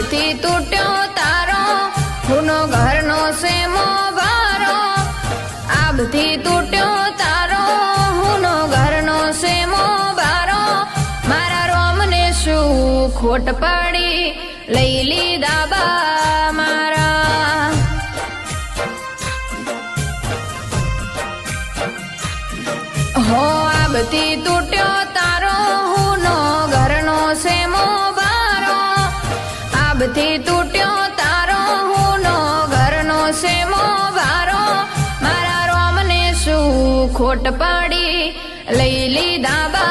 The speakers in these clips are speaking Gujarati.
આબથી તૂટ્યો તારો હુનો ઘરનો સેમો ભારો આબથી તૂટ્યો તારો હુનો ઘરનો સેમો ભારો મારા રોમને શું ખોટ પડી લઈ લીધા બા મારા હો આબથી તૂટ્યો તારો હુનો ઘરનો સેમો ભારો આબથી તૂટ્યો તારો હુનો ઘરનો સેમો ભારો મારા રોમને શું ખોટ પડી લઈ લીધા બા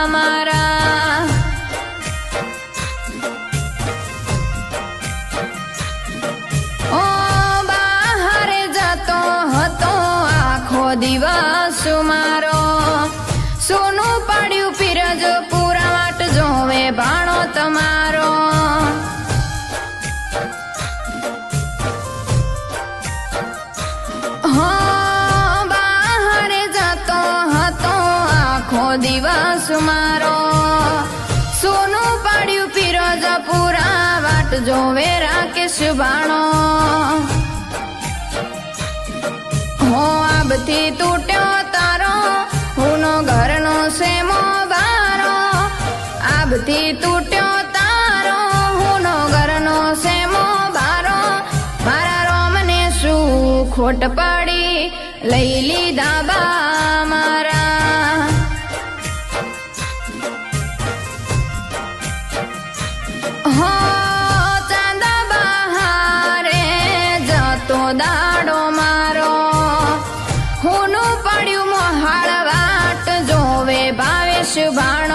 મારા ઓ બહાર જતો હતો આખો દિવસ મારો સોનું પડ્યું પીરજ પૂરા વાટ જોવે ભાણો તમારો બહાર જતો હતો આખો દિવસ મારો સોનું પડ્યું પીરજ પૂરા વાટ જોવે રાકેશ ભાણો હો આબથી તૂટ્યો તારો હુનો ઘરનો સેમો ભારો આબથી તૂટ્યો તારો હુનો ઘરનો સેમો ભારો મારા રોમને શું ખોટ પડી લઈ લીધા બા મારા હો ચાંદા બહારે જતો દાડો મારો હુનું પડ્યું મોહાળ વાટ જોવે ભાવેશ ભાણ